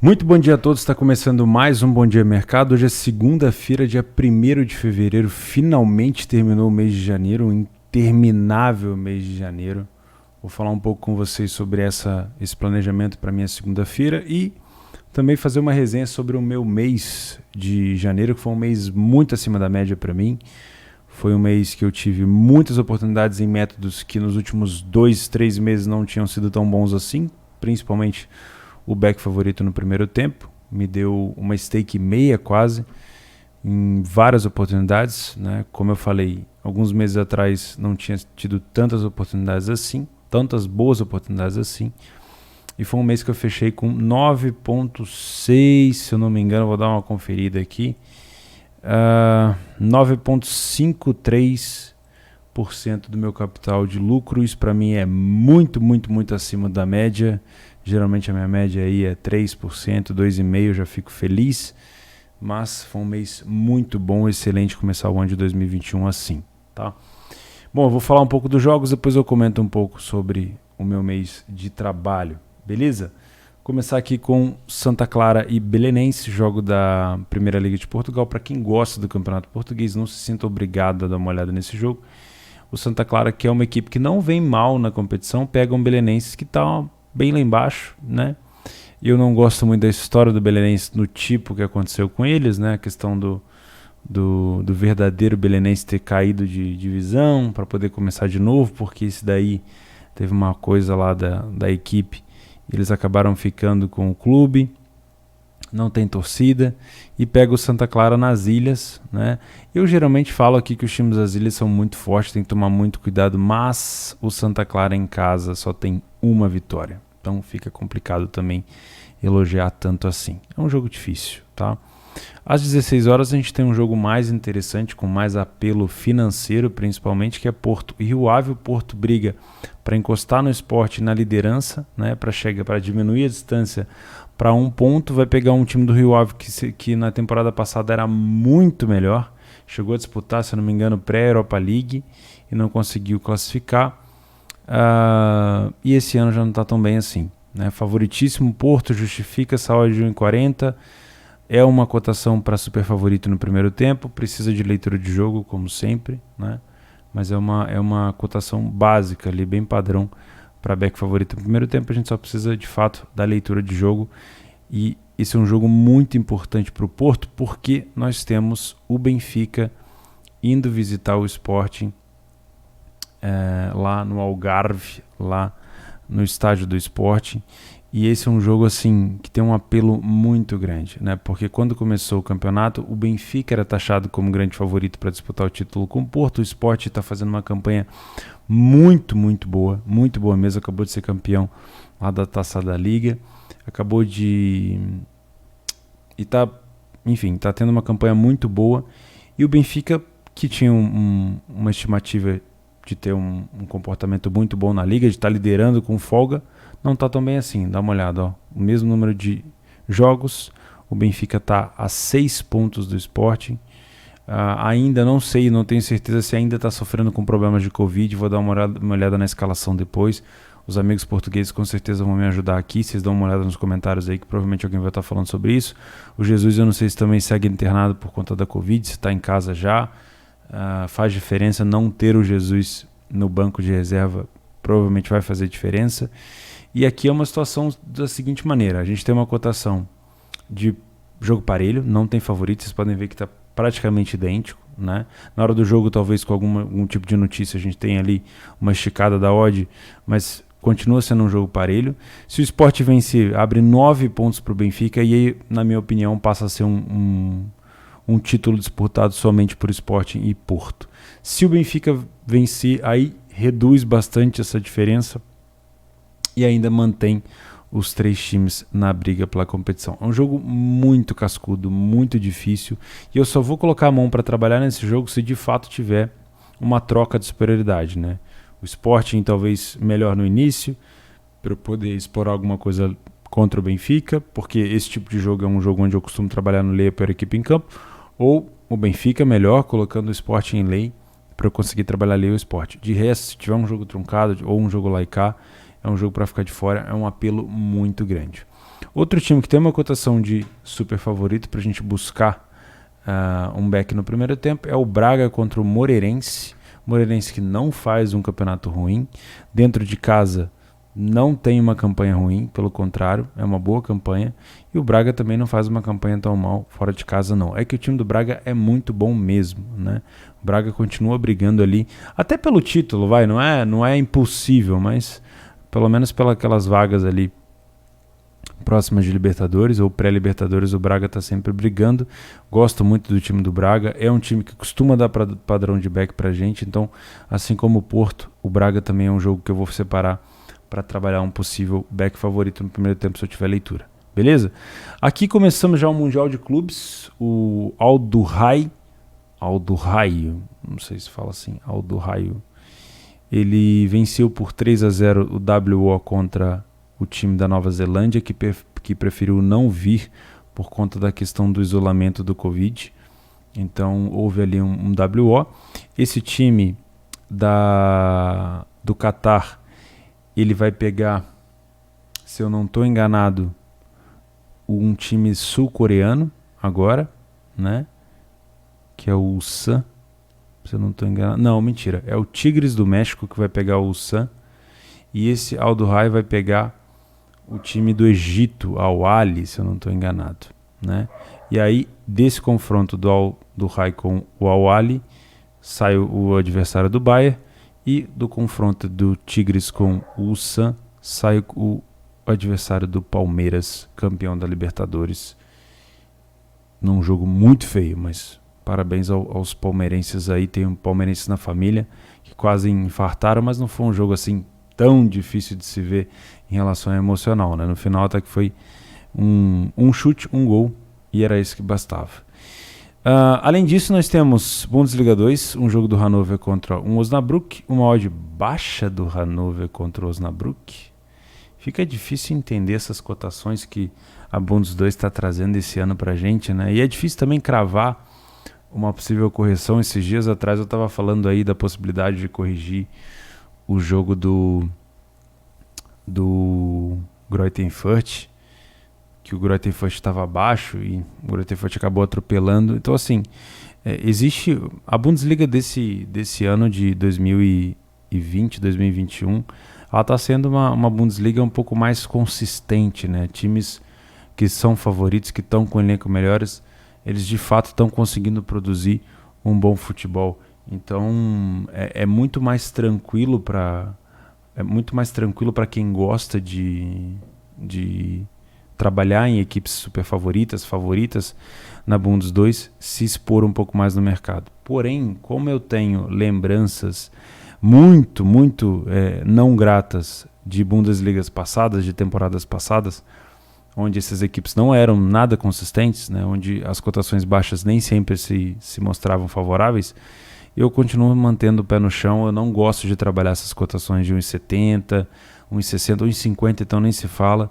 Muito bom dia a todos, está começando mais um Bom Dia Mercado. Hoje é segunda-feira, dia 1º de fevereiro, finalmente terminou o mês de janeiro, um interminável mês de janeiro. Vou falar um pouco com vocês sobre esse planejamento para minha segunda-feira e também fazer uma resenha sobre o meu mês de janeiro, que foi um mês muito acima da média para mim. Foi um mês que eu tive muitas oportunidades em métodos que nos últimos 2-3 meses não tinham sido tão bons assim, principalmente o back favorito no primeiro tempo, me deu uma stake meia quase, em várias oportunidades, né? Como eu falei, alguns meses atrás não tinha tido tantas oportunidades assim, tantas boas oportunidades assim, e foi um mês que eu fechei com 9.6, se eu não me engano, vou dar uma conferida aqui, 9.53% do meu capital de lucro. Isso para mim é muito acima da média. Geralmente a minha média aí é 3%, 2,5%, eu já fico feliz. Mas foi um mês muito bom, excelente começar o ano de 2021 assim, tá? Bom, eu vou falar um pouco dos jogos, depois eu comento um pouco sobre o meu mês de trabalho, beleza? Começar aqui com Santa Clara e Belenenses, jogo da Primeira Liga de Portugal. Para quem gosta do Campeonato Português, não se sinta obrigado a dar uma olhada nesse jogo. O Santa Clara, que é uma equipe que não vem mal na competição, pega um Belenenses que está bem lá embaixo, né? Eu não gosto muito da história do Belenenses no tipo que aconteceu com eles, né? A questão do verdadeiro Belenenses ter caído de divisão para poder começar de novo, porque isso daí teve uma coisa lá da equipe. Eles acabaram ficando com o clube, não tem torcida, e pega o Santa Clara nas ilhas, né? Eu geralmente falo aqui que os times das ilhas são muito fortes, tem que tomar muito cuidado, mas o Santa Clara em casa só tem uma vitória, então fica complicado também elogiar tanto assim. É um jogo difícil, tá? Às 16 horas a gente tem um jogo mais interessante, com mais apelo financeiro principalmente, que é Porto e Rio Ave. O Porto briga para encostar no Sport na liderança, né, para diminuir a distância para 1 ponto. Vai pegar um time do Rio Ave que na temporada passada era muito melhor, chegou a disputar, se não me engano, pré-Europa League e não conseguiu classificar. E esse ano já não está tão bem assim, né? Favoritíssimo, Porto justifica essa odd de 1,40. É uma cotação para super favorito no primeiro tempo, precisa de leitura de jogo, como sempre, né? Mas é uma cotação básica ali, bem padrão para back favorito no primeiro tempo. A gente só precisa, de fato, da leitura de jogo. E esse é um jogo muito importante para o Porto, porque nós temos o Benfica indo visitar o Sporting lá no Algarve, lá no estádio do Sporting. E esse é um jogo assim que tem um apelo muito grande, né? Porque quando começou o campeonato, o Benfica era taxado como grande favorito para disputar o título com o Porto. O Sport está fazendo uma campanha muito boa mesmo. Acabou de ser campeão lá da Taça da Liga, tá tendo uma campanha muito boa. E o Benfica, que tinha uma estimativa de ter um comportamento muito bom na Liga, de estar liderando com folga, não está tão bem assim. Dá uma olhada, ó. O mesmo número de jogos, o Benfica está a 6 pontos do Sporting. Ainda não sei, não tenho certeza se ainda está sofrendo com problemas de Covid. Vou dar uma olhada na escalação depois. Os amigos portugueses com certeza vão me ajudar aqui. Vocês dão uma olhada nos comentários aí, que provavelmente alguém vai estar falando sobre isso. O Jesus, eu não sei se também segue internado por conta da Covid, se está em casa já. Faz diferença não ter o Jesus no banco de reserva, provavelmente vai fazer diferença. E aqui é uma situação da seguinte maneira: a gente tem uma cotação de jogo parelho, não tem favorito, vocês podem ver que está praticamente idêntico, né? Na hora do jogo, talvez com algum tipo de notícia, a gente tem ali uma esticada da odd, mas continua sendo um jogo parelho. Se o Sport vencer, abre 9 pontos para o Benfica, e aí, na minha opinião, passa a ser um título disputado somente por Sporting e Porto. Se o Benfica vencer, aí reduz bastante essa diferença e ainda mantém os 3 times na briga pela competição. É um jogo muito cascudo, muito difícil, e eu só vou colocar a mão para trabalhar nesse jogo se de fato tiver uma troca de superioridade, né? O Sporting talvez melhor no início, para eu poder explorar alguma coisa contra o Benfica, porque esse tipo de jogo é um jogo onde eu costumo trabalhar no lei a pior equipe em campo, ou o Benfica melhor, colocando o Sporting em lei, para eu conseguir trabalhar lei o Sport. De resto, se tiver um jogo truncado ou um jogo lá e cá, é um jogo para ficar de fora, é um apelo muito grande. Outro time que tem uma cotação de super favorito para a gente buscar um back no primeiro tempo é o Braga contra o Moreirense. Moreirense que não faz um campeonato ruim. Dentro de casa não tem uma campanha ruim, pelo contrário, é uma boa campanha. E o Braga também não faz uma campanha tão mal fora de casa não. É que o time do Braga é muito bom mesmo, né? O Braga continua brigando ali, até pelo título, não é impossível, mas pelo menos pelas aquelas vagas ali próximas de Libertadores ou pré-Libertadores, o Braga está sempre brigando. Gosto muito do time do Braga, é um time que costuma dar padrão de back pra gente, então assim como o Porto, o Braga também é um jogo que eu vou separar para trabalhar um possível back favorito no primeiro tempo se eu tiver leitura. Beleza? Aqui começamos já o Mundial de Clubes, o Al-Duhail, não sei se fala assim, Al-Duhail, ele venceu por 3-0 o WO contra o time da Nova Zelândia, que preferiu não vir por conta da questão do isolamento do Covid. Então houve ali um WO. Esse time do Catar, ele vai pegar, se eu não estou enganado, um time sul-coreano agora, né? Que é o Ulsan, se eu não estou enganado. Não, mentira. É o Tigres do México que vai pegar o Ulsan. E esse Al-Duhail vai pegar o time do Egito, Al-Ahly, se eu não estou enganado, né? E aí, desse confronto do Al-Duhail com o Al-Ahly, sai o adversário do Bayern, e do confronto do Tigres com o Ulsan, sai o adversário do Palmeiras, campeão da Libertadores, num jogo muito feio, mas parabéns aos palmeirenses aí, tem um palmeirense na família, que quase infartaram, mas não foi um jogo assim tão difícil de se ver em relação ao emocional, né? No final até que foi um chute, um gol, e era isso que bastava. Além disso, nós temos Bundesliga 2, um jogo do Hannover contra um Osnabrück, uma odd baixa do Hannover contra o Osnabrück. Fica difícil entender essas cotações que a Bundes 2 está trazendo esse ano pra gente, né? E é difícil também cravar uma possível correção. Esses dias atrás eu estava falando aí da possibilidade de corrigir o jogo do Greuther Fürth, que o Greuther Fürth estava abaixo e o Greuther Fürth acabou atropelando. Então assim, existe a Bundesliga desse ano de 2020, 2021, ela está sendo uma Bundesliga um pouco mais consistente, né? Times que são favoritos, que estão com elenco melhores, eles de fato estão conseguindo produzir um bom futebol. Então é muito mais tranquilo para quem gosta de trabalhar em equipes super favoritas na Bundes 2, se expor um pouco mais no mercado. Porém, como eu tenho lembranças muito não gratas de Bundesligas passadas, de temporadas passadas, onde essas equipes não eram nada consistentes, né, onde as cotações baixas nem sempre se mostravam favoráveis, eu continuo mantendo o pé no chão. Eu não gosto de trabalhar essas cotações de 1,70, 1,60, 1,50, então nem se fala.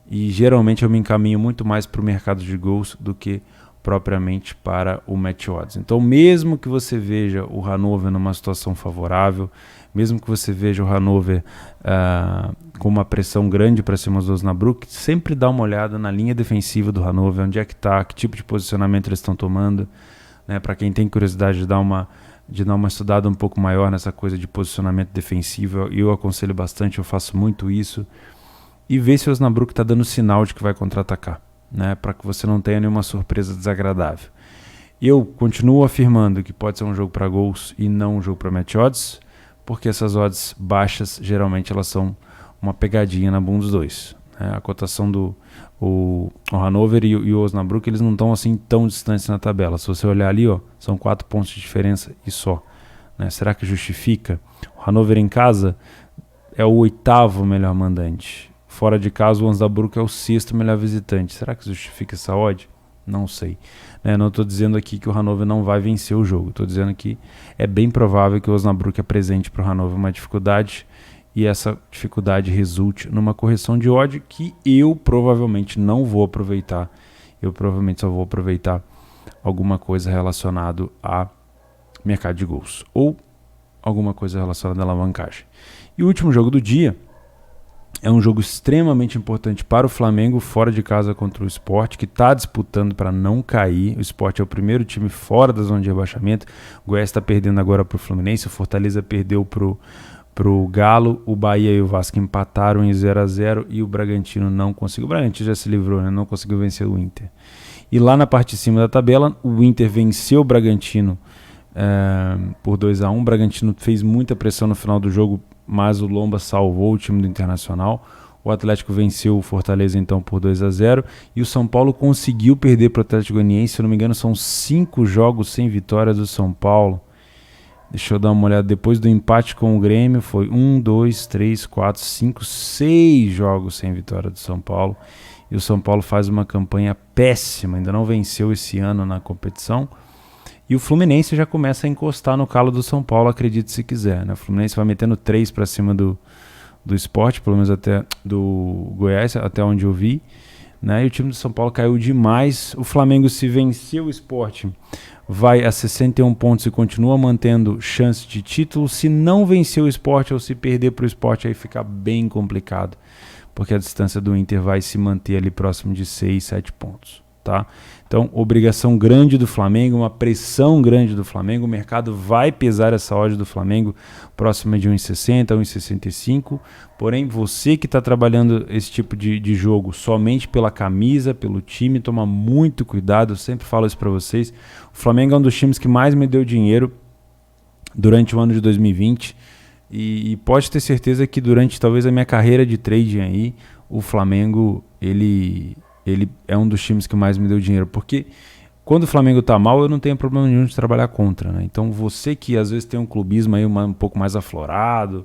E geralmente eu me encaminho muito mais para o mercado de gols do que propriamente para o match odds. Então mesmo que você veja o Hannover numa situação favorável, mesmo que você veja o Hannover com uma pressão grande para cima do Osnabrück, sempre dá uma olhada na linha defensiva do Hannover, onde é que está, que tipo de posicionamento eles estão tomando, né? Para quem tem curiosidade de dar uma estudada um pouco maior nessa coisa de posicionamento defensivo, eu aconselho bastante, eu faço muito isso, e ver se o Osnabrück está dando sinal de que vai contra-atacar, né, para que você não tenha nenhuma surpresa desagradável. Eu continuo afirmando que pode ser um jogo para gols e não um jogo para match odds, porque essas odds baixas, geralmente elas são uma pegadinha na Bundes 2. Né? A cotação do o Hannover e o Osnabrück, eles não estão assim tão distantes na tabela. Se você olhar ali, são 4 pontos de diferença e só. Né? Será que justifica? O Hannover em casa é o 8º melhor mandante. Fora de casa, o Osnabrück é o 6º melhor visitante. Será que justifica essa odd? Não sei. Não estou dizendo aqui que o Hannover não vai vencer o jogo. Estou dizendo que é bem provável que o Osnabrück apresente para o Hannover uma dificuldade e essa dificuldade resulte numa correção de odd que eu provavelmente não vou aproveitar. Eu provavelmente só vou aproveitar alguma coisa relacionada a mercado de gols ou alguma coisa relacionada à alavancagem. E o último jogo do dia É um jogo extremamente importante para o Flamengo, fora de casa contra o Sport, que está disputando para não cair. O Sport é o primeiro time fora da zona de rebaixamento. O Goiás está perdendo agora para o Fluminense, o Fortaleza perdeu para o Galo, o Bahia e o Vasco empataram em 0-0 e o Bragantino não conseguiu. O Bragantino já se livrou, né? Não conseguiu vencer o Inter. E lá na parte de cima da tabela, o Inter venceu o Bragantino por 2-1. O Bragantino fez muita pressão no final do jogo, mas o Lomba salvou o time do Internacional. O Atlético venceu o Fortaleza então por 2-0 e o São Paulo conseguiu perder para o Atlético Goianiense. Se eu não me engano, são 5 jogos sem vitória do São Paulo. Deixa eu dar uma olhada. Depois do empate com o Grêmio, foi 1, 2, 3, 4, 5, 6 jogos sem vitória do São Paulo. E o São Paulo faz uma campanha péssima, ainda não venceu esse ano na competição. E o Fluminense já começa a encostar no calo do São Paulo, acredite se quiser, né? O Fluminense vai metendo 3 para cima do Sport, pelo menos até do Goiás, até onde eu vi, né? E o time do São Paulo caiu demais. O Flamengo, se vencer o Sport, vai a 61 pontos e continua mantendo chance de título. Se não vencer o Sport ou se perder para o Sport, aí fica bem complicado, porque a distância do Inter vai se manter ali próximo de 6, 7 pontos. Tá? Então, obrigação grande do Flamengo, uma pressão grande do Flamengo. O mercado vai pesar essa odd do Flamengo próxima de 1,60, 1,65. Porém, você que está trabalhando esse tipo de jogo somente pela camisa, pelo time, toma muito cuidado. Eu sempre falo isso para vocês. O Flamengo é um dos times que mais me deu dinheiro durante o ano de 2020. E pode ter certeza que durante talvez a minha carreira de trading aí, o Flamengo, ele é um dos times que mais me deu dinheiro, porque quando o Flamengo tá mal, eu não tenho problema nenhum de trabalhar contra, né? Então você que às vezes tem um clubismo aí um pouco mais aflorado,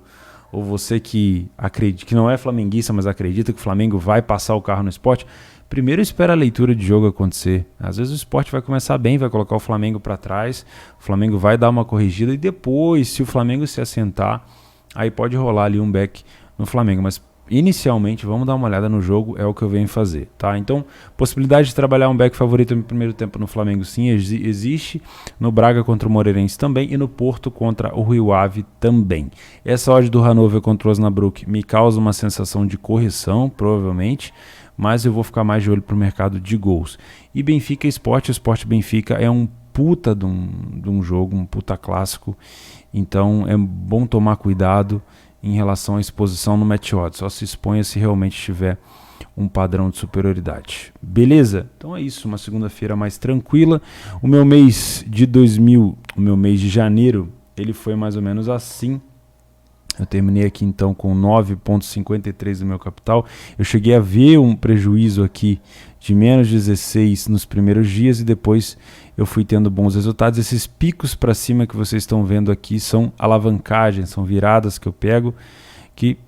ou você que acredita, que não é flamenguista, mas acredita que o Flamengo vai passar o carro no Sport, primeiro espera a leitura de jogo acontecer. Às vezes o Sport vai começar bem, vai colocar o Flamengo para trás, o Flamengo vai dar uma corrigida e depois, se o Flamengo se assentar, aí pode rolar ali um back no Flamengo, mas inicialmente, vamos dar uma olhada no jogo, é o que eu venho fazer, tá? Então, possibilidade de trabalhar um back favorito no primeiro tempo no Flamengo, sim, existe. No Braga contra o Moreirense também e no Porto contra o Rio Ave também. Essa odd do Hannover contra o Osnabrück me causa uma sensação de correção, provavelmente, mas eu vou ficar mais de olho pro mercado de gols. E Benfica Sport, o Sport Benfica é um puta de um jogo, um puta clássico, então é bom tomar cuidado em relação à exposição no match odds. Só se exponha se realmente tiver um padrão de superioridade. Beleza? Então é isso, uma segunda-feira mais tranquila. O meu mês de janeiro, ele foi mais ou menos assim. Eu terminei aqui então com 9,53 do meu capital. Eu cheguei a ver um prejuízo aqui de menos 16 nos primeiros dias e depois eu fui tendo bons resultados. Esses picos para cima que vocês estão vendo aqui são alavancagens, são viradas que eu pego, que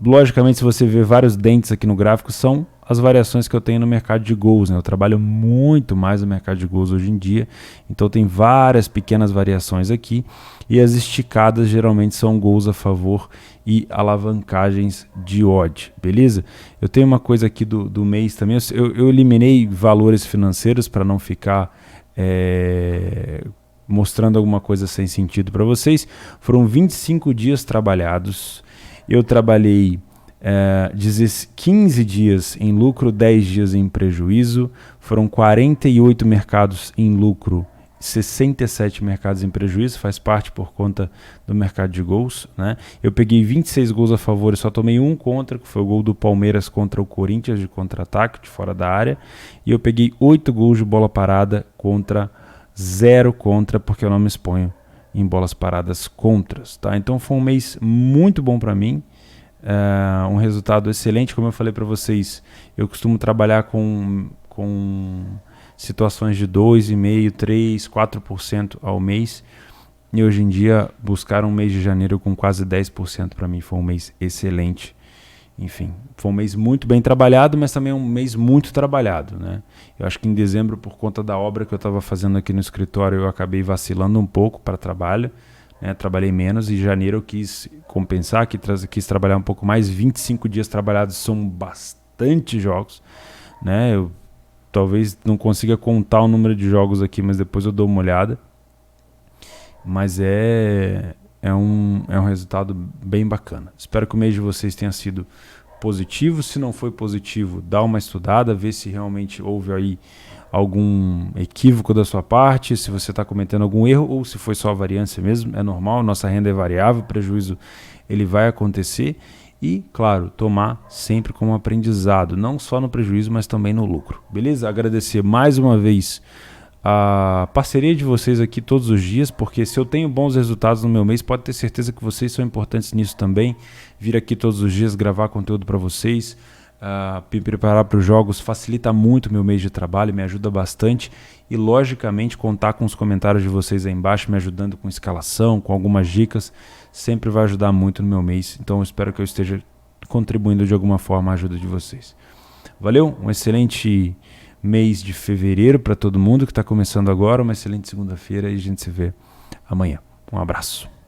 logicamente se você ver vários dentes aqui no gráfico, são as variações que eu tenho no mercado de gols, né? Eu trabalho muito mais no mercado de gols hoje em dia, então tem várias pequenas variações aqui, e as esticadas geralmente são gols a favor e alavancagens de odd, beleza? Eu tenho uma coisa aqui do mês também, eu eliminei valores financeiros para não ficar mostrando alguma coisa sem sentido para vocês. Foram 25 dias trabalhados, eu trabalhei 15 dias em lucro, 10 dias em prejuízo, foram 48 mercados em lucro, 67 mercados em prejuízo, faz parte por conta do mercado de gols, né? Eu peguei 26 gols a favor e só tomei um contra, que foi o gol do Palmeiras contra o Corinthians de contra-ataque, de fora da área, e eu peguei 8 gols de bola parada contra 0 contra, porque eu não me exponho em bolas paradas contras, tá? Então foi um mês muito bom para mim, um resultado excelente. Como eu falei para vocês, eu costumo trabalhar com situações de 2,5%, 3%, 4% ao mês, e hoje em dia buscar um mês de janeiro com quase 10% para mim foi um mês excelente. Enfim, foi um mês muito bem trabalhado, mas também um mês muito trabalhado, né? Eu acho que em dezembro, por conta da obra que eu estava fazendo aqui no escritório, eu acabei vacilando um pouco para trabalho, né? Trabalhei menos, e em janeiro eu quis compensar, quis trabalhar um pouco mais. 25 dias trabalhados são bastante jogos, né? Eu talvez não consiga contar o número de jogos aqui, mas depois eu dou uma olhada. Mas é um resultado bem bacana. Espero que o mês de vocês tenha sido positivo. Se não foi positivo, dá uma estudada, vê se realmente houve aí algum equívoco da sua parte, se você está cometendo algum erro ou se foi só a variância mesmo. É normal, nossa renda é variável, o prejuízo ele vai acontecer. E, claro, tomar sempre como aprendizado, não só no prejuízo, mas também no lucro. Beleza? Agradecer mais uma vez a parceria de vocês aqui todos os dias, porque se eu tenho bons resultados no meu mês, pode ter certeza que vocês são importantes nisso também. Vir aqui todos os dias gravar conteúdo para vocês, me preparar para os jogos, facilita muito meu mês de trabalho, me ajuda bastante. E logicamente contar com os comentários de vocês aí embaixo, me ajudando com escalação, com algumas dicas, sempre vai ajudar muito no meu mês. Então eu espero que eu esteja contribuindo de alguma forma à ajuda de vocês. Valeu? Um excelente mês de fevereiro para todo mundo que está começando agora, uma excelente segunda-feira e a gente se vê amanhã. Um abraço.